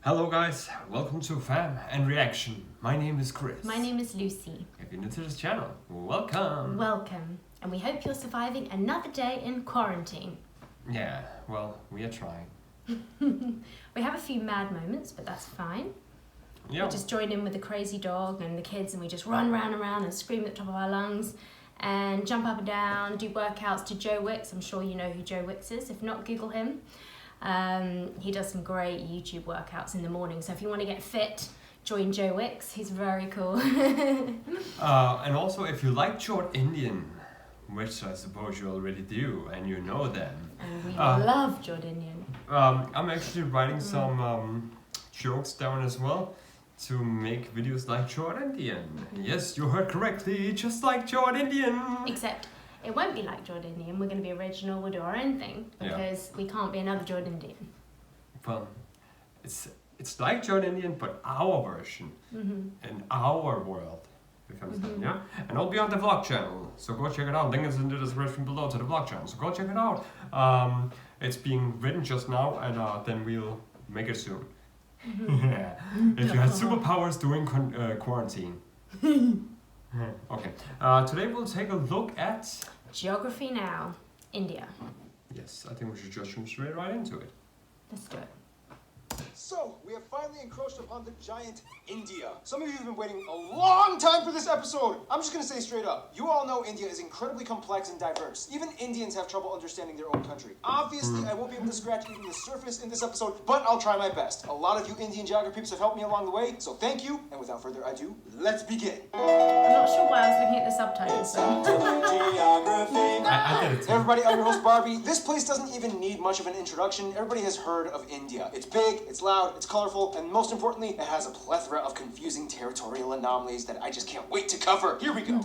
Hello guys, welcome to Fam and Reaction. My name is Chris. My name is Lucy. If you're new to this channel, welcome. Welcome. And we hope you're surviving another day in quarantine. Yeah, well, we are trying. We have a few mad moments, but that's fine. Yeah. We just join in with the crazy dog and the kids and we just run round and round and scream at the top of our lungs and jump up and down, do workouts to Joe Wicks. I'm sure you know who Joe Wicks is. If not, Google him. He does some great YouTube workouts in the morning. So if you want to get fit, join Joe Wicks. He's very cool. And also, if you like short Indian, which I suppose you already do, and you know them. And we love Jordanian. I'm actually writing some jokes down as well to make videos like short Indian. Yes, you heard correctly, just like short Indian. Except it won't be like Jordanian. We're going to be original. We'll do our own thing because we can't be another Jordanian. Well, it's like Jordanian, but our version in our world. If you understand, yeah? And it'll be on the vlog channel, so go check it out. Link is in the description below to the vlog channel, so go check it out. It's being written just now, and then we'll make it soon. Yeah. If you had superpowers during quarantine. Okay. Today we'll take a look at Geography now. India. Yes, I think we should just jump straight right into it. Let's do it. So, we have finally encroached upon the giant India. Some of you have been waiting a long time for this episode. I'm just gonna say straight up, you all know India is incredibly complex and diverse. Even Indians have trouble understanding their own country. Obviously, I won't be able to scratch even the surface in this episode, but I'll try my best. A lot of you Indian geography peeps have helped me along the way, so thank you, and without further ado, let's begin. I'm not sure why I was looking at the subtitles. I did it too. Hey everybody, I'm your host Barbie. This place doesn't even need much of an introduction. Everybody has heard of India. It's big, it's loud, it's colorful, and most importantly, it has a plethora of confusing territorial anomalies that I just can't wait to cover. Here we go.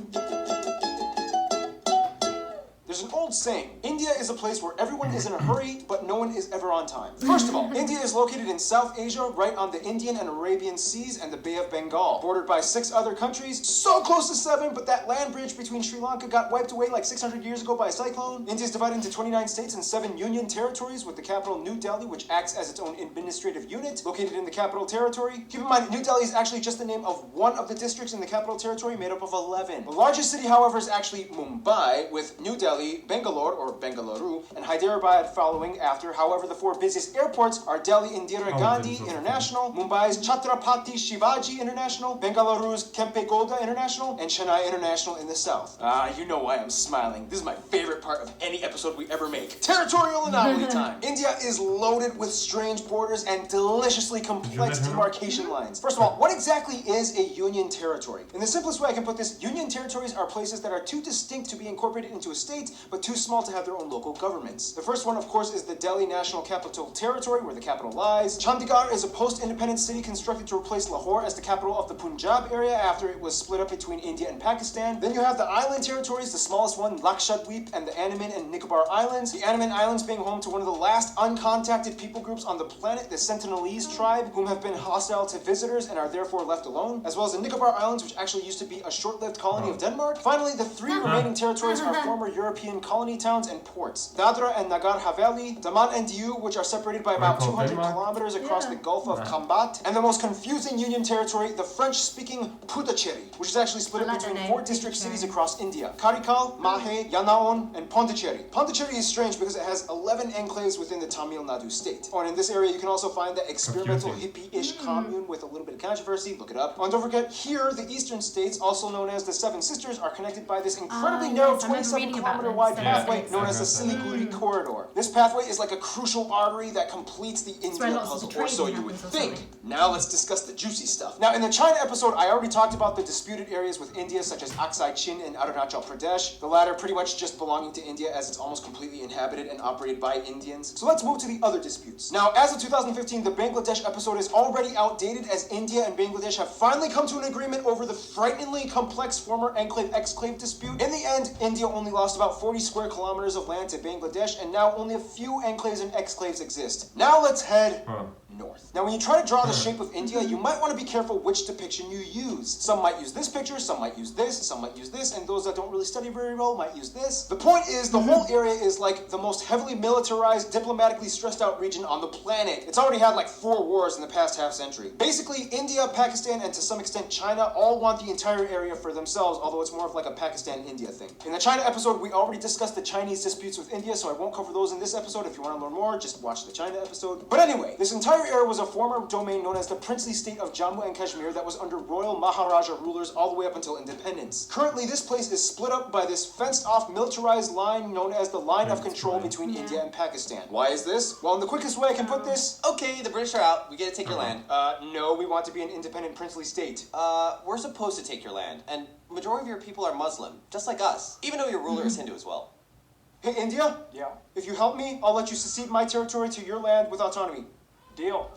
There's an old saying, India is a place where everyone is in a hurry, but no one is ever on time. First of all, India is located in South Asia, right on the Indian and Arabian Seas and the Bay of Bengal, bordered by 6 other countries, so close to 7, but that land bridge between Sri Lanka got wiped away like 600 years ago by a cyclone. India is divided into 29 states and 7 union territories, with the capital New Delhi, which acts as its own administrative unit, located in the capital territory. Keep in mind, New Delhi is actually just the name of one of the districts in the capital territory, made up of 11. The largest city, however, is actually Mumbai, with New Delhi, Bangalore or Bengaluru, and Hyderabad following after. However, the 4 busiest airports are Delhi Indira Gandhi International, Mumbai's Chhatrapati Shivaji International, Bengaluru's Kempe Gowda International, and Chennai International in the south. You know why I'm smiling. This is my favorite part of any episode we ever make. Territorial anomaly time. India is loaded with strange borders and deliciously complex demarcation lines. First of all, what exactly is a union territory? In the simplest way I can put this, union territories are places that are too distinct to be incorporated into a state, but too small to have their own local governments. The first one, of course, is the Delhi National Capital Territory, where the capital lies. Chandigarh is a post-independent city constructed to replace Lahore as the capital of the Punjab area after it was split up between India and Pakistan. Then you have the island territories, the smallest one, Lakshadweep, and the Andaman and Nicobar Islands. The Andaman Islands being home to one of the last uncontacted people groups on the planet, the Sentinelese tribe, whom have been hostile to visitors and are therefore left alone, as well as the Nicobar Islands, which actually used to be a short-lived colony of Denmark. Finally, the 3 remaining territories are former European colony towns and ports. Dadra and Nagar Haveli, Daman and Diu, which are separated by about 200 kilometers across the Gulf of Khambat, and the most confusing union territory, the French-speaking Puducherry, which is actually split up between 4 district cities across India: Karikal, Mahe, Yanaon, and Pondicherry. Pondicherry is strange because it has 11 enclaves within the Tamil Nadu state. Oh, and in this area you can also find the experimental hippie-ish commune with a little bit of controversy. Look it up. Oh, and don't forget, here, the eastern states, also known as the Seven Sisters, are connected by this incredibly narrow 27-kilometer wide pathway known as the Siliguri Corridor. This pathway is like a crucial artery that completes the India puzzle, or so you would think. Now let's discuss the juicy stuff. Now, in the China episode, I already talked about the disputed areas with India, such as Aksai Chin and Arunachal Pradesh, the latter pretty much just belonging to India as it's almost completely inhabited and operated by Indians. So let's move to the other disputes. Now, as of 2015, the Bangladesh episode is already outdated, as India and Bangladesh have finally come to an agreement over the frighteningly complex former enclave-exclave dispute. In the end, India only lost about 40 square kilometers of land to Bangladesh, and now only a few enclaves and exclaves exist. Now let's head north. north. Now, when you try to draw the shape of India, you might want to be careful which depiction you use. Some might use this picture, some might use this, some might use this, and those that don't really study very well might use this. The point is, the whole area is like the most heavily militarized, diplomatically stressed out region on the planet. It's already had like 4 wars in the past half century. Basically, India, Pakistan, and to some extent China all want the entire area for themselves, although it's more of like a Pakistan-India thing. In the China episode, we already discussed the Chinese disputes with India, so I won't cover those in this episode. If you want to learn more, just watch the China episode. But anyway, this entire area was a former domain known as the princely state of Jammu and Kashmir that was under royal Maharaja rulers all the way up until independence. Currently, this place is split up by this fenced-off militarized line known as the line of control between India and Pakistan. Why is this? Well, in the quickest way I can put this, Okay, the British are out. We get to take your land. no, we want to be an independent princely state. We're supposed to take your land, and majority of your people are Muslim, just like us, even though your ruler is Hindu as well. Hey, India? Yeah? If you help me, I'll let you secede my territory to your land with autonomy. Deal.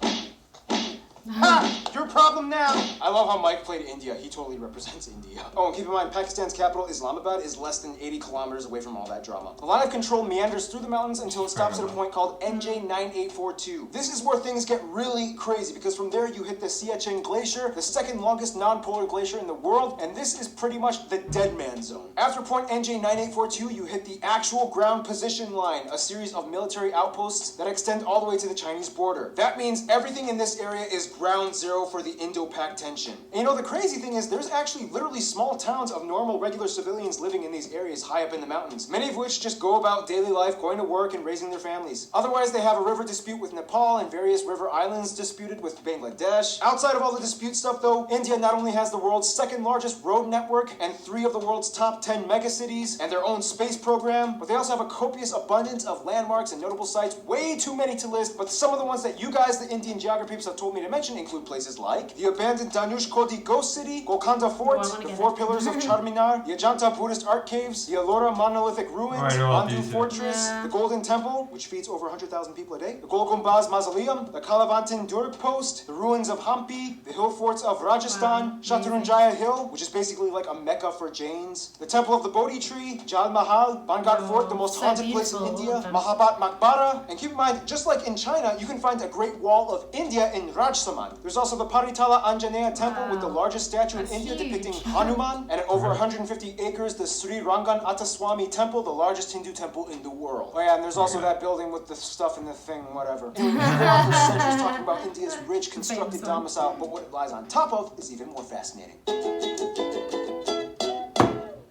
Ha! Your problem now! I love how Mike played India. He totally represents India. Oh, and keep in mind, Pakistan's capital, Islamabad, is less than 80 kilometers away from all that drama. The line of control meanders through the mountains until it stops at a point called NJ9842. This is where things get really crazy, because from there you hit the Siachen Glacier, the second longest non-polar glacier in the world, and this is pretty much the dead man zone. After point NJ9842, you hit the actual ground position line, a series of military outposts that extend all the way to the Chinese border. That means everything in this area is ground zero for the Indo-Pak tension. And you know, the crazy thing is there's actually literally small towns of normal, regular civilians living in these areas high up in the mountains, many of which just go about daily life, going to work and raising their families. Otherwise, they have a river dispute with Nepal and various river islands disputed with Bangladesh. Outside of all the dispute stuff though, India not only has the world's second largest road network and 3 of the world's top 10 megacities and their own space program, but they also have a copious abundance of landmarks and notable sites, way too many to list, but some of the ones that you guys, the Indian geography peeps, have told me to mention include places like the abandoned Danush Koti Ghost City, Golconda Fort, the 4 pillars of Charminar, the Ajanta Buddhist art caves, the Ellora monolithic ruins, Mandu Fortress, the Golden Temple, which feeds over 100,000 people a day, the Gol Gumbaz Mausoleum, the Kalavantin Durg Post, the ruins of Hampi, the hill forts of Rajasthan, Shatrunjaya Hill, which is basically like a mecca for Jains, the Temple of the Bodhi Tree, Jal Mahal, Bangar Fort, the most haunted place in India, Mahabat Maqbara, and keep in mind, just like in China, you can find a Great Wall of India in Rajsamand. There's also the Paritala Anjaneya Temple with the largest statue in India depicting Hanuman, and at over 150 acres, the Sri Rangan Attaswamy Temple, the largest Hindu temple in the world. Oh yeah, and there's also that building with the stuff in the thing, whatever. Anyway, we've been on for centuries talking about India's rich constructed domicile, but what it lies on top of is even more fascinating.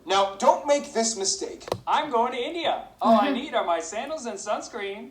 Now, don't make this mistake. I'm going to India. All I need are my sandals and sunscreen.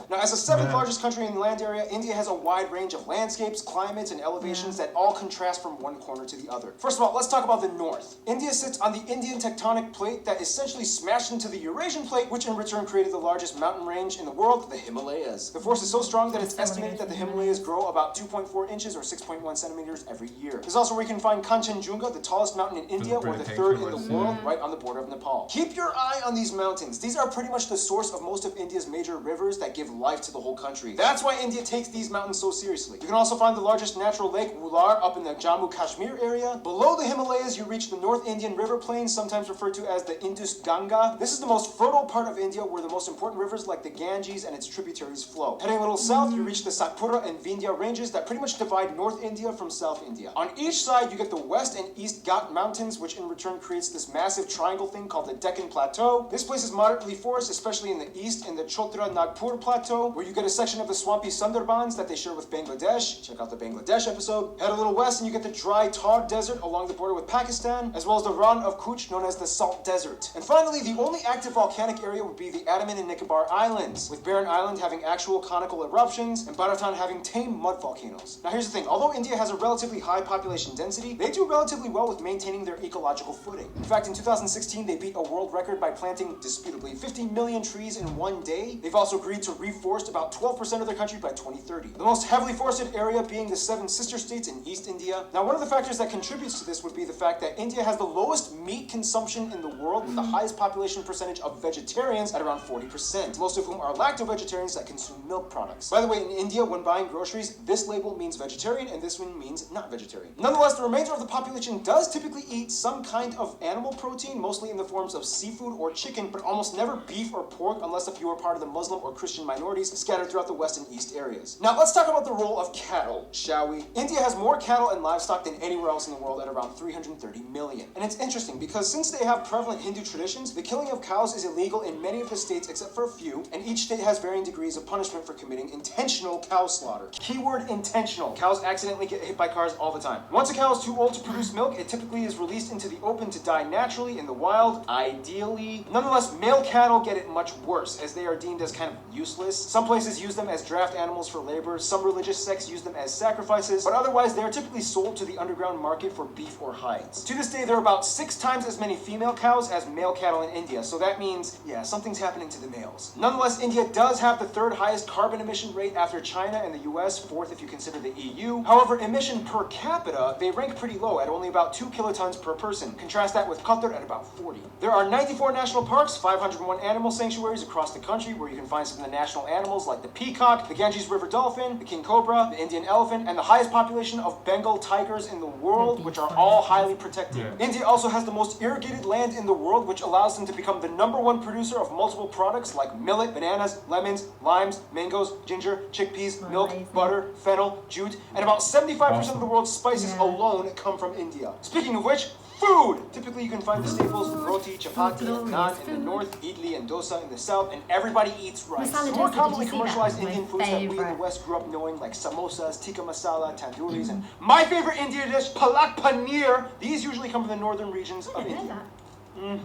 Now, as the 7th largest country in the land area, India has a wide range of landscapes, climates, and elevations that all contrast from one corner to the other. First of all, let's talk about the north. India sits on the Indian tectonic plate that essentially smashed into the Eurasian plate, which in return created the largest mountain range in the world, the Himalayas. The force is so strong that it's estimated that the Himalayas grow about 2.4 inches or 6.1 centimeters every year. There's also where you can find Kanchenjunga, the tallest mountain in India, or the 3rd in the world, right on the border of Nepal. Keep your eye on these mountains. These are pretty much the source of most of India's major rivers that give life to the whole country. That's why India takes these mountains so seriously. You can also find the largest natural lake, Wular, up in the Jammu Kashmir area. Below the Himalayas, you reach the North Indian River Plain, sometimes referred to as the Indus Ganga. This is the most fertile part of India, where the most important rivers like the Ganges and its tributaries flow. Heading a little south, you reach the Satpura and Vindhya ranges that pretty much divide North India from South India. On each side, you get the West and East Ghat Mountains, which in return creates this massive triangle thing called the Deccan Plateau. This place is moderately forest, especially in the east in the Chotra Nagpur Plateau, where you get a section of the swampy Sundarbans that they share with Bangladesh. Check out the Bangladesh episode. Head a little west and you get the dry Thar Desert along the border with Pakistan, as well as the Rann of Kutch, known as the Salt Desert. And finally, the only active volcanic area would be the Andaman and Nicobar Islands, with Barren Island having actual conical eruptions and Bharatan having tame mud volcanoes. Now here's the thing, although India has a relatively high population density, they do relatively well with maintaining their ecological footing. In fact, in 2016, they beat a world record by planting, disputably, 50 million trees in one day. They've also agreed to reforest about 12% of their country by 2030. The most heavily forested area being the 7 sister states in East India. Now, one of the factors that contributes to this would be the fact that India has the lowest meat consumption in the world, with the highest population percentage of vegetarians at around 40%, most of whom are lacto-vegetarians that consume milk products. By the way, in India, when buying groceries, this label means vegetarian and this one means not vegetarian. Nonetheless, the remainder of the population does typically eat some kind of animal protein, mostly in the forms of seafood or chicken, but almost never beef or pork, unless if you are part of the Muslim or Christian minority minorities scattered throughout the west and east areas. Now let's talk about the role of cattle, shall we? India has more cattle and livestock than anywhere else in the world at around 330 million. And it's interesting because since they have prevalent Hindu traditions, the killing of cows is illegal in many of the states except for a few, and each state has varying degrees of punishment for committing intentional cow slaughter. Keyword intentional. Cows accidentally get hit by cars all the time. Once a cow is too old to produce milk, it typically is released into the open to die naturally in the wild, ideally. Nonetheless, male cattle get it much worse, as they are deemed as kind of useless. Some places use them as draft animals for labor, some religious sects use them as sacrifices, but otherwise they are typically sold to the underground market for beef or hides. To this day, there are about 6 times as many female cows as male cattle in India, so that means, yeah, something's happening to the males. Nonetheless, India does have the 3rd highest carbon emission rate after China and the US, 4th if you consider the EU. However, emission per capita, they rank pretty low at only about 2 kilotons per person. Contrast that with Qatar at about 40. There are 94 national parks, 501 animal sanctuaries across the country where you can find some of the national animals like the peacock, the Ganges River dolphin, the king cobra, the Indian elephant, and the highest population of Bengal tigers in the world, which are all highly protected. Yeah. India also has the most irrigated land in the world, which allows them to become the #1 producer of multiple products like millet, bananas, lemons, limes, mangoes, ginger, chickpeas, milk, Amazing. butter, fennel, jute, and about 75% of the world's spices Yeah. alone come from India. Speaking of which, food! Typically you can find the staples roti, chapati, and naan in the north, idli and dosa in the south, and everybody eats rice. Masala The more dosa, commonly did you see that? commercialized My Indian foods that we in the favorite. West grew up knowing, like samosas, tikka masala, tandooris, and my favorite Indian dish, palak paneer. These usually come from the northern regions of I know India. that.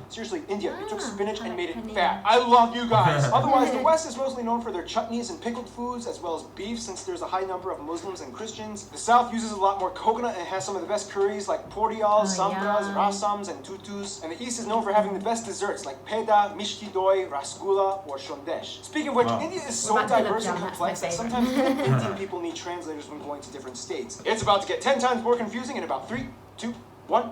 Seriously, India, you took spinach and made it palak paneer. fat. I love you guys. Otherwise, the West is mostly known for their chutneys and pickled foods, as well as beef, since there's a high number of Muslims and Christians. The South uses a lot more coconut and has some of the best curries like porials, sambras, yum. rasams, and tutus. And the East is known for having the best desserts like peda, mishti doi, rasgulla, or shondesh. Speaking of which, Wow. India is so What about diverse and gulab jamun? complex that That's my sometimes even Indian people need translators when going to different states. It's about to get 10 times more confusing in about 3, 2, 1.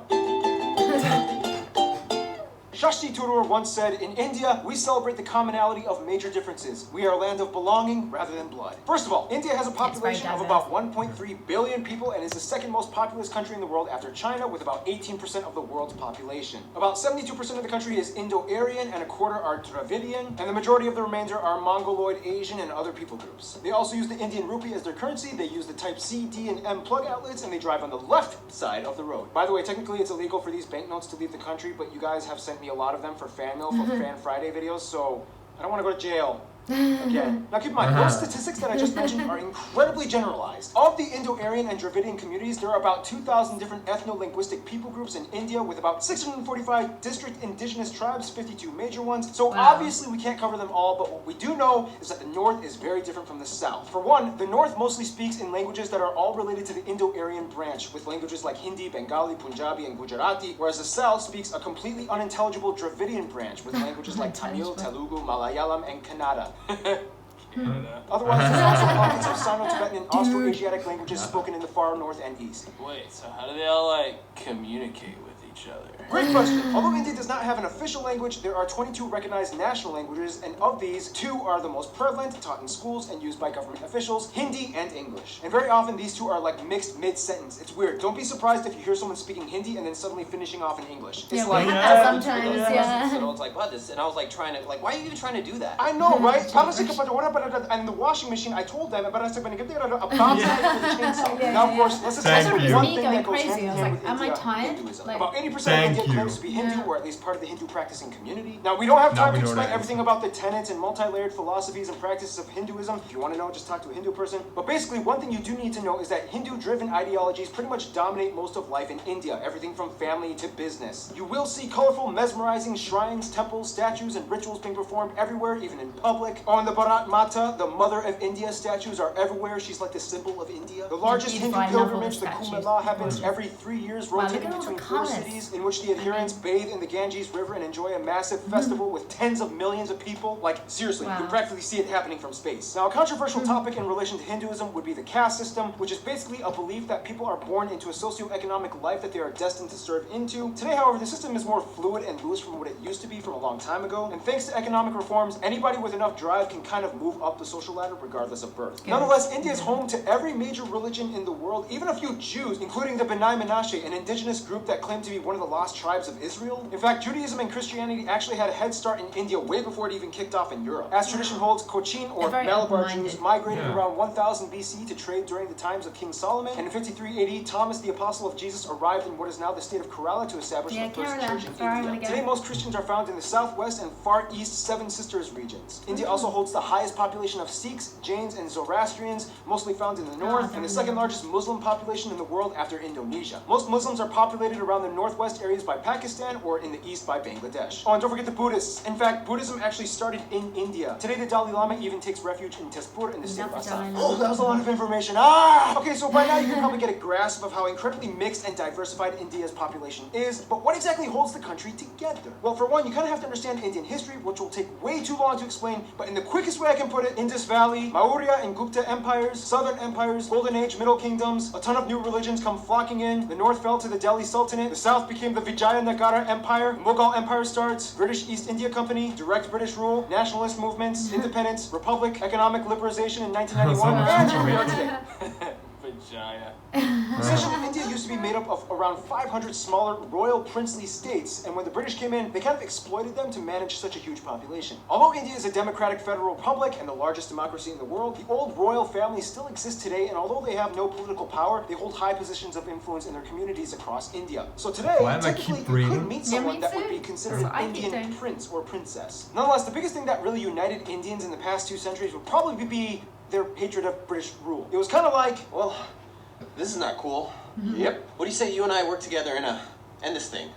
Shashti Tharoor once said, "In India, we celebrate the commonality of major differences. We are a land of belonging rather than blood." First of all, India has a population of diverse. about 1.3 billion people and is the 2nd most populous country in the world after China, with about 18% of the world's population. About 72% of the country is Indo-Aryan and a quarter are Dravidian, and the majority of the remainder are Mongoloid, Asian, and other people groups. They also use the Indian rupee as their currency. They use the type C, D, and M plug outlets, and they drive on the left side of the road. By the way, technically it's illegal for these banknotes to leave the country, but you guys have sent me a lot of them for fan mail for Fan Friday videos, so I don't want to go to jail. Again. Now keep in mind, those statistics that I just mentioned are incredibly generalized. Of the Indo-Aryan and Dravidian communities, there are about 2,000 different ethno-linguistic people groups in India, with about 645 district indigenous tribes, 52 major ones. So Wow. obviously we can't cover them all, but what we do know is that the North is very different from the South. For one, the North mostly speaks in languages that are all related to the Indo-Aryan branch, with languages like Hindi, Bengali, Punjabi, and Gujarati, whereas the South speaks a completely unintelligible Dravidian branch, with languages like Tamil, Telugu, Malayalam, and Kannada. Otherwise, there's also pockets of Sino-Tibetan and Austroasiatic languages spoken in the far north and east. Wait, so how do they all, like, communicate with each other? Great question. Although India does not have an official language, there are 22 recognized national languages, and of these, 2 are the most prevalent, taught in schools, and used by government officials, Hindi and English. And very often, these 2 are like mixed mid-sentence. It's weird. Don't be surprised if you hear someone speaking Hindi and then suddenly finishing off in English. It's Yeah, we like, have that sometimes, So yeah. I was like, what? And I was like trying to, like, why are you even trying to do that? I know, right? And the washing machine, I told them, about the chainsaw. Now, of course, let's Thank discuss you. one Me thing going that goes crazy. hand in I was hand like, with am I India, tired? Hinduism. Like- About 80% Thank of India you. claims to be Hindu, Yeah. or at least part of the Hindu practicing community. Now, we don't have Now time we to know explain that everything about the tenets and multi-layered philosophies and practices of Hinduism. If you want to know, just talk to a Hindu person. But basically, one thing you do need to know is that Hindu-driven ideologies pretty much dominate most of life in India, everything from family to business. You will see colorful, mesmerizing shrines, temples, statues, and rituals being performed everywhere, even in public. On the Bharat Mata, the mother of India, statues are everywhere. She's like the symbol of India. The largest beautiful. Hindu I love all pilgrimage, the the Kumbh statues. Mela, happens every 3 years, Wow, look rotating at all the between 4 colours. cities, in which the adherents bathe in the Ganges River and enjoy a massive festival with tens of millions of people. Like, seriously, you can Wow. practically see it happening from space. Now, a controversial topic in relation to Hinduism would be the caste system, which is basically a belief that people are born into a socioeconomic life that they are destined to serve into. Today, however, the system is more fluid and loose from what it used to be from a long time ago, and thanks to economic reforms, anybody with enough drive can kind of move up the social ladder regardless of birth. Nonetheless, India is home to every major religion in the world, even a few Jews, including the B'nai Menashe, an indigenous group that claim to be be one of the lost tribes of Israel. In fact, Judaism and Christianity actually had a head start in India way before it even kicked off in Europe. As tradition holds, Cochin or They're very Malabar open-minded. Jews migrated Yeah. around 1000 BC to trade during the times of King Solomon, and in 53 AD, Thomas the Apostle of Jesus arrived in what is now the state of Kerala to establish Yeah, the first Kerala. church in That's where I India. wanna go. Today, most Christians are found in the southwest and far east Seven Sisters regions. India also holds the highest population of Sikhs, Jains, and Zoroastrians, mostly found in the north, and the second largest Muslim population in the world after Indonesia. Most Muslims are populated around the northwest areas by Pakistan or in the east by Bangladesh. Oh, and don't forget the Buddhists. In fact, Buddhism actually started in India. Today, the Dalai Lama even takes refuge in Tezpur in the state of Love the Dalai Assam. Lama. Oh, that was a lot of information. Ah! Okay, so by now you can probably get a grasp of how incredibly mixed and diversified India's population is, but what exactly holds the country together? Well, for one, you kind of have to understand Indian history, which will take way too long to explain, but in the quickest way I can put it, Indus Valley, Maurya and Gupta empires, southern empires, Golden Age, Middle Kingdoms, a ton of new religions come flocking in, the north fell to the Delhi Sultanate, the south became the Vijayanagara Empire, Mughal Empire starts, British East India Company, direct British rule, nationalist movements, independence, republic, economic liberalization in 1991, and here we are today. Vagina. Essentially, India used to be made up of around 500 smaller royal princely states, and when the British came in, they kind of exploited them to manage such a huge population. Although India is a democratic federal republic and the largest democracy in the world, the old royal family still exists today, and although they have no political power, they hold high positions of influence in their communities across India. So today, Why am I technically, keep you breathing? could meet Yeah, someone me that would too. be considered That's what I an keep Indian doing. prince or princess. Nonetheless, the biggest thing that really united Indians in the past 2 centuries would probably be their hatred of British rule. It was kind of like, Well, this is not cool. yep, What do you say you and I work together and end this thing?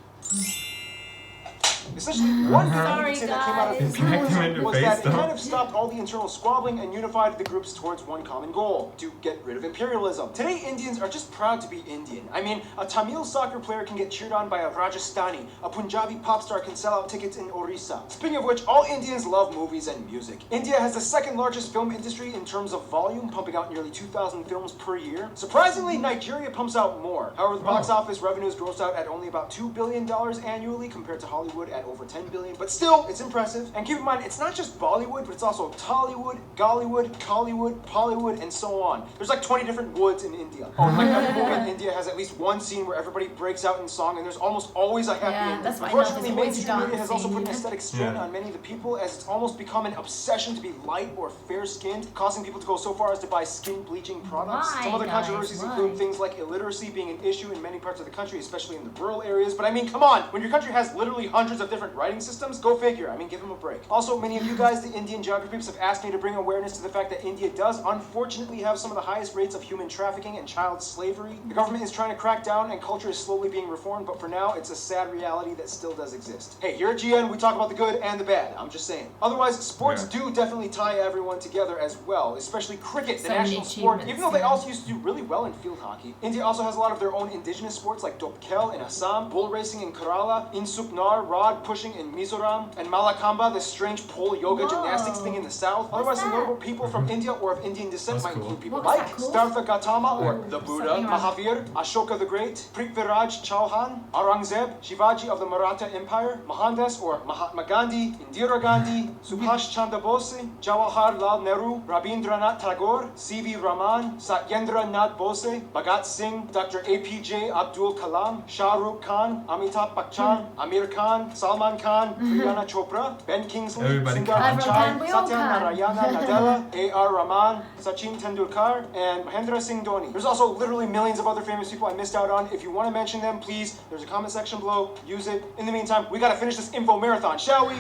essentially, one thing you Sorry, could say that came out of guys. Smacked him in the was face, that it though. kind of stopped all the internal squabbling and unified the groups towards one common goal, to get rid of imperialism. Today, Indians are just proud to be Indian. I mean, a Tamil soccer player can get cheered on by a Rajasthani, a Punjabi pop star can sell out tickets in Orissa. Speaking of which, all Indians love movies and music. India has the second largest film industry in terms of volume, pumping out nearly 2,000 films per year. Surprisingly, Nigeria pumps out more. However, the box office revenues gross out at only about $2 billion annually compared to Hollywood at over $10 billion, but still, it's impressive. And keep in mind, it's not just Bollywood, but it's also Tollywood, Gollywood, Collywood, Pollywood, and so on. There's like 20 different woods in India. Oh, like every movie in India has at least one scene where everybody breaks out in song, and there's almost always a happy Yeah, ending. that's what I love, Unfortunately, there's always a mainstream media dance has also scene, put an yeah. aesthetic strain Yeah. on many of the people, as it's almost become an obsession to be light or fair-skinned, causing people to go so far as to buy skin bleaching products. Why, Some other guys? controversies Why? include things like illiteracy being an issue in many parts of the country, especially in the rural areas. But I mean, come on, when your country has literally hundreds of different writing systems, go figure. I mean, give them a break. Also, many of you guys, the Indian geography peeps, have asked me to bring awareness to the fact that India does unfortunately have some of the highest rates of human trafficking and child slavery. The government is trying to crack down and culture is slowly being reformed, but for now, it's a sad reality that still does exist. Hey, here at GN, we talk about the good and the bad. I'm just saying. Otherwise, sports Yeah. do definitely tie everyone together as well, especially cricket, the So many national sport, achievements, even though they yeah. also used to do really well in field hockey. India also has a lot of their own indigenous sports like Dopkel in Assam, bull racing in Kerala, Insuknar, rod pushing in Mizoram, and Malakamba, the strange pole yoga Whoa. gymnastics thing in the south. Otherwise, some that? notable people from India or of Indian descent That's might cool. include people What was like that called? Siddhartha Gautama or Ooh, the Buddha, something around- Mahavir, Ashoka the Great, Prithviraj Chauhan, Aurangzeb, Shivaji of the Maratha Empire, Mohandas or Mahatma Gandhi, Indira Gandhi, Subhash Chandra Bose, Jawaharlal Nehru, Rabindranath Tagore, C.V. Raman, Satyendra Nath Bose, Bhagat Singh, Dr. APJ Abdul Kalam, Shah Rukh Khan, Amitabh Bachchan, Amir Khan, Salman Khan, Priyana Chopra, Ben Kingsley, Everybody Sundar can. Pichai, Everyone, we all Satya can. Narayana Nadella, A.R. Rahman, Sachin Tendulkar, and Mahendra Singh Dhoni. There's also literally millions of other famous people I missed out on. If you want to mention them, please, there's a comment section below. Use it. In the meantime, we got to finish this info marathon, shall we?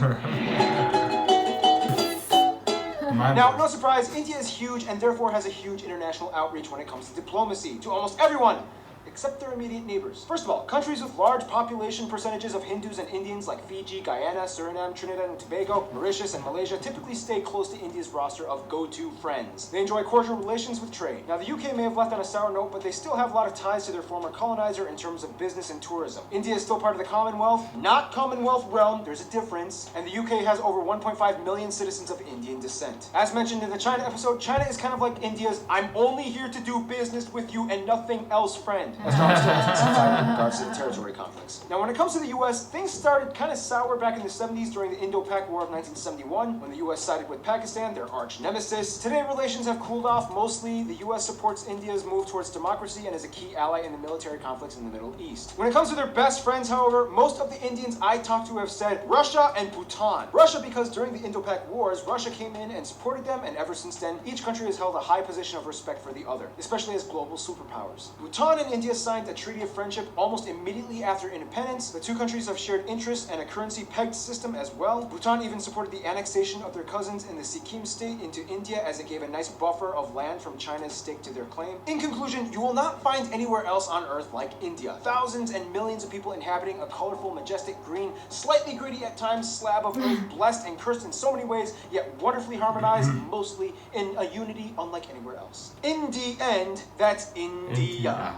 Now, no surprise, India is huge and therefore has a huge international outreach when it comes to diplomacy to almost everyone, except their immediate neighbors. First of all, countries with large population percentages of Hindus and Indians like Fiji, Guyana, Suriname, Trinidad and Tobago, Mauritius, and Malaysia typically stay close to India's roster of go-to friends. They enjoy cordial relations with trade. Now, the UK may have left on a sour note, but they still have a lot of ties to their former colonizer in terms of business and tourism. India is still part of the Commonwealth, not Commonwealth realm, there's a difference, and the UK has over 1.5 million citizens of Indian descent. As mentioned in the China episode, China is kind of like India's I'm only here to do business with you and nothing else friend. land, as long as there isn't society in regards to the territory conflicts. Now, when it comes to the U.S., things started kind of sour back in the 70s during the Indo-Pak War of 1971, when the U.S. sided with Pakistan, their arch nemesis. Today, relations have cooled off. Mostly, the U.S. supports India's move towards democracy and is a key ally in the military conflicts in the Middle East. When it comes to their best friends, however, most of the Indians I talked to have said Russia and Bhutan. Russia because during the Indo-Pak Wars, Russia came in and supported them, and ever since then, each country has held a high position of respect for the other, especially as global superpowers. Bhutan and India signed a treaty of friendship almost immediately after independence. The two countries have shared interests and a currency pegged system as well. Bhutan even supported the annexation of their cousins in the Sikkim state into India, as it gave a nice buffer of land from China's stake to their claim. In conclusion, you will not find anywhere else on Earth like India. Thousands and millions of people inhabiting a colorful, majestic, green, slightly gritty at times slab of earth, blessed and cursed in so many ways, yet wonderfully harmonized, mostly in a unity unlike anywhere else. In the end, that's India.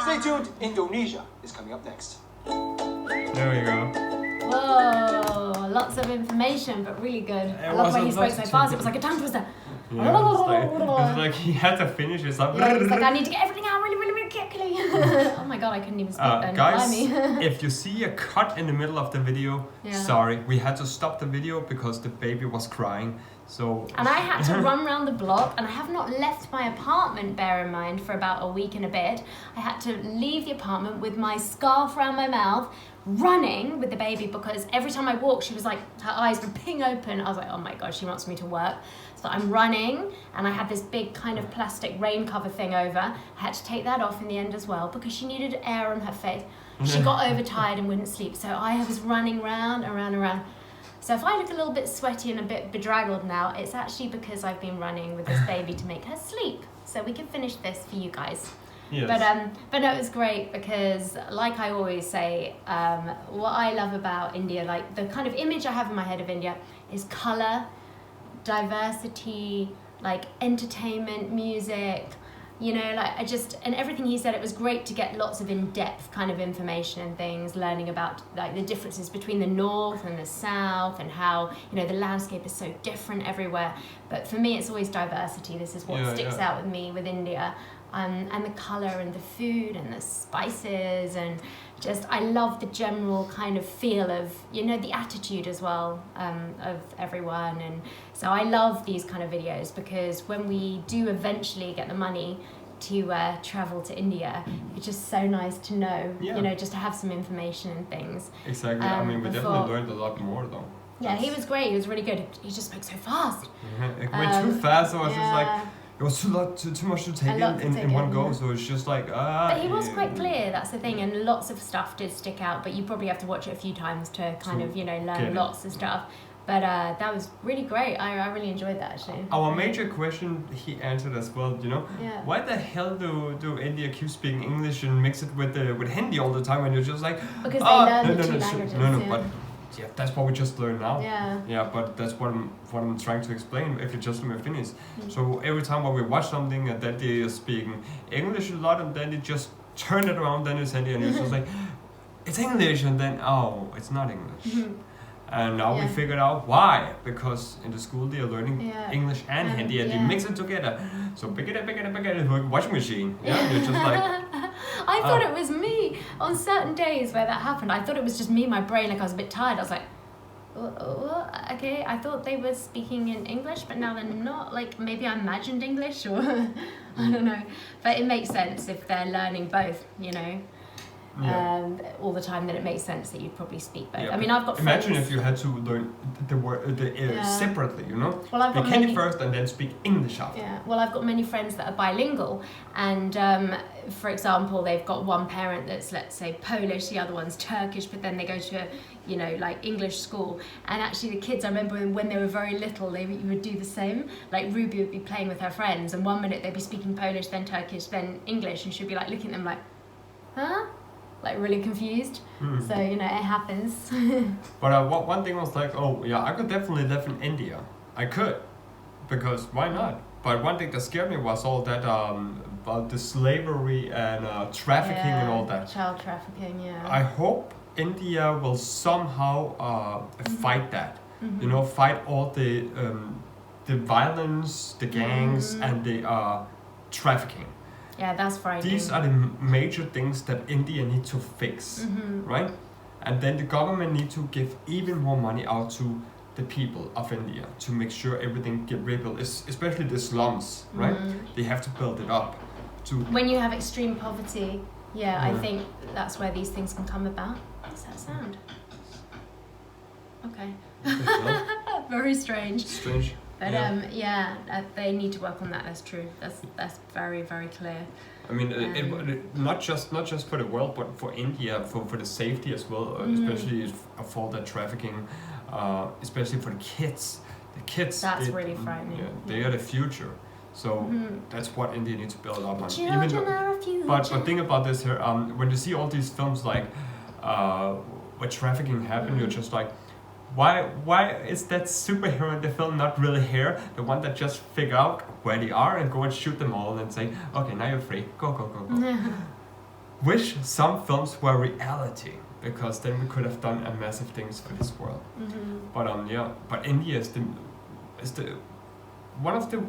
Stay tuned, Indonesia is coming up next. There we go. Whoa, lots of information, but really good. I love when he spoke so fast, it was like a tongue twister. Yeah, it's like he had to finish it. Like, Yeah, he's like, I need to get everything out really, really, really quickly. Oh my god, I couldn't even speak then. guys, Blimey. if you see a cut in the middle of the video, sorry, we had to stop the video because the baby was crying. So. And I had to run around the block, and I have not left my apartment, bear in mind, for about a week and a bit. I had to leave the apartment with my scarf around my mouth, running with the baby, because every time I walked, she was like, her eyes would ping open. I was like, oh my god, she wants me to work. So I'm running, and I had this big kind of plastic rain cover thing over. I had to take that off in the end as well, because she needed air on her face. She got overtired and wouldn't sleep, so I was running round and round and round. So if I look a little bit sweaty and a bit bedraggled now, it's actually because I've been running with this baby to make her sleep. So we can finish this for you guys. Yes. But no, it was great because, like I always say, what I love about India, like the kind of image I have in my head of India, is colour, diversity, like entertainment, music, you know, like and everything he said, it was great to get lots of in-depth kind of information and things, learning about like the differences between the north and the south, and how, you know, the landscape is so different everywhere. But for me, it's always diversity. This is what sticks out with me with India. And the colour and the food and the spices, and just I love the general kind of feel of, you know, the attitude as well of everyone. And so I love these kind of videos, because when we do eventually get the money to travel to India, it's just so nice to know, you know, just to have some information and things. Exactly. I mean, we definitely learned a lot more though. Yeah, he was great. He was really good. He just spoke so fast. It went too fast, so I was just like, it was too much to take in one go, so it's just like But he was quite clear, that's the thing, and lots of stuff did stick out, but you probably have to watch it a few times to kind of, you know, learn lots of stuff. But that was really great. I really enjoyed that, actually. Our major question he answered as well, you know? Yeah. Why the hell do India keep speaking English and mix it with Hindi all the time, when you're just like, because they learn the two languages. But yeah, that's what we just learned now. Yeah. Yeah, but that's what I'm trying to explain. If you just let me finish. So every time when we watch something and that they are speaking English a lot, and then they just turn it around, then it's Hindi, and it's just like, it's English, and then it's not English. And now we figured out why, because in the school they are learning English and Hindi, and they mix it together. So pick it up, like a washing machine. Yeah, you're just like. I thought it was me on certain days where that happened. I thought it was just me, my brain, like I was a bit tired. I was like, what? Okay, I thought they were speaking in English, but now they're not. Like, maybe I imagined English, or I don't know. But it makes sense if they're learning both, you know. All the time, then it makes sense that you'd probably speak both. I mean, I've got imagine friends. if you had to learn the word separately, you know. Well, I've got speak Hindi first and then speak English after. Yeah. Well, I've got many friends that are bilingual, and for example, they've got one parent that's, let's say, Polish, the other one's Turkish, but then they go to, you know, like English school. And actually, the kids, I remember when they were very little, you would do the same. Like Rupee would be playing with her friends, and one minute they'd be speaking Polish, then Turkish, then English, and she'd be like looking at them like, huh? Like really confused. So, you know, it happens. But one thing was like, I could definitely live in India. I could, because why not? But one thing that scared me was all that about the slavery and trafficking and all that. Child trafficking, I hope India will somehow fight that. You know, fight all the violence, the gangs, and the trafficking. Yeah, that's frightening. These are the major things that India need to fix, right? And then the government need to give even more money out to the people of India to make sure everything get rebuilt, especially the slums, right? They have to build it up. When you have extreme poverty, I think that's where these things can come about. What's that sound? Okay. Very strange. Strange. But they need to work on that. That's true. That's very, very clear. I mean, not just for the world, but for India, for the safety as well, especially for the trafficking, especially for the kids. The kids. That's really frightening. Yeah, they are the future. So that's what India needs to build up on. Children are a future. But think about this here. When you see all these films like where trafficking happen, you're just like, why is that superhero in the film not really here? The one that just figure out where they are and go and shoot them all and say, okay, now you're free. Go. Wish some films were reality, because then we could have done a massive things for this world. But India is the one of the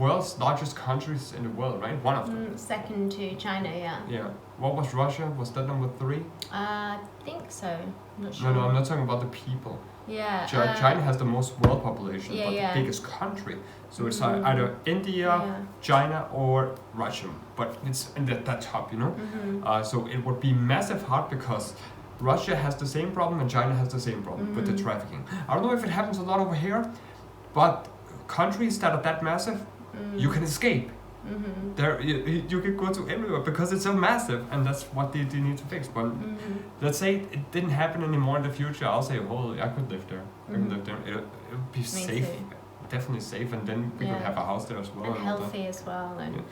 world's largest countries in the world, right? One of them. Second to China, yeah. Yeah. What was Russia? Was that number 3? I think so. I'm not sure. No, I'm not talking about the people. Yeah. China has the most world population, but the biggest country. So it's either India, China, or Russia. But it's in that top, you know? So it would be massive hard because Russia has the same problem and China has the same problem with the trafficking. I don't know if it happens a lot over here, but countries that are that massive, you can escape. There, you can go to everywhere because it's so massive, and that's what they need to fix. But let's say it didn't happen anymore in the future. I'll say, holy, I could live there. I could live there. It would be safe, definitely safe, and then we could have a house there as well. And healthy as well. And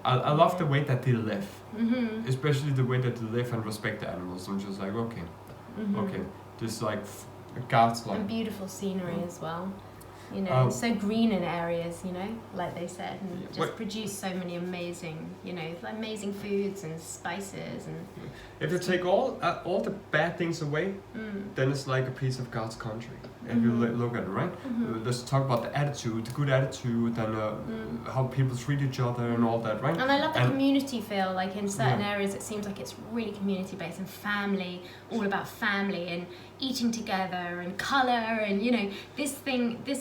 I love the way that they live, especially the way that they live and respect the animals. I'm just like, okay, this like God's like. And beautiful scenery as well. You know, so green in areas, you know, like they said, and just produce so many amazing, you know, amazing foods and spices and. If you take all the bad things away, then it's like a piece of God's country. If you look at it, right? Let's talk about the attitude, the good attitude, and how people treat each other and all that, right? And I love the community feel. Like in certain areas, it seems like it's really community based and family, all about family and eating together and colour and, you know, this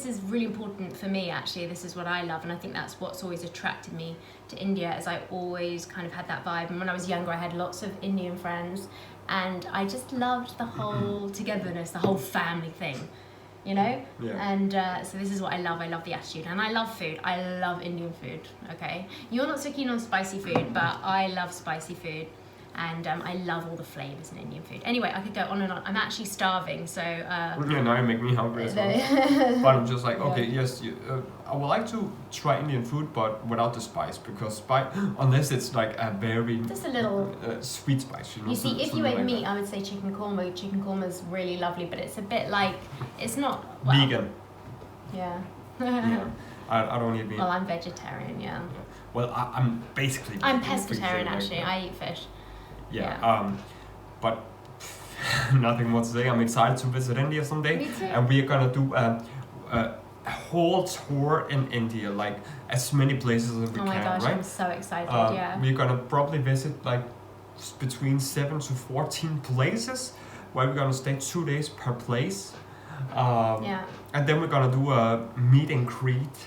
is really important for me actually. This is what I love, and I think that's what's always attracted me to India, as I always kind of had that vibe. And when I was younger, I had lots of Indian friends, and I just loved the whole togetherness, the whole family thing, you know? And so this is what I love the attitude, and I love food. I love Indian food, okay? You're not so keen on spicy food, but I love spicy food. And I love all the flavours in Indian food. Anyway, I could go on and on. I'm actually starving, so... now you make me hungry as well. But I'm just like, okay, yes, I would like to try Indian food, but without the spice, because unless it's like a very... Just a little... sweet spice, you know? You see, if you ate meat, I would say chicken korma. Chicken korma is really lovely, but it's a bit like... It's not... Well, vegan. Yeah. I don't eat meat. Well, I'm vegetarian, yeah. Well, I'm basically... I'm pescatarian, actually. I eat fish. But nothing more to say. I'm excited to visit India someday. Me too. And we're gonna do a whole tour in India, like as many places as we can, Oh my gosh, right? I'm so excited, We're gonna probably visit like between 7 to 14 places, where we're gonna stay 2 days per place. And then we're gonna do a meet and greet.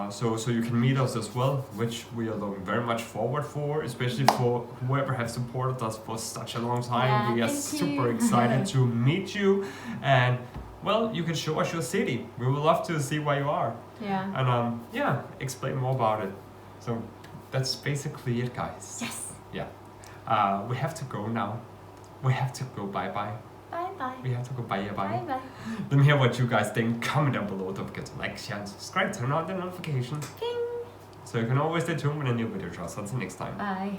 So you can meet us as well, which we are looking very much forward for, especially for whoever has supported us for such a long time. We are super excited to meet you, and well, you can show us your city. We would love to see where you are. And explain more about it. So that's basically it, guys. Yes. We have to go now. We have to go. Bye. Bye. We have to go bye. Bye. Let me hear what you guys think. Comment down below. Don't forget to like, share, and subscribe. Turn on the notifications. Ding. So you can always stay tuned when a new video drops. Until next time. Bye.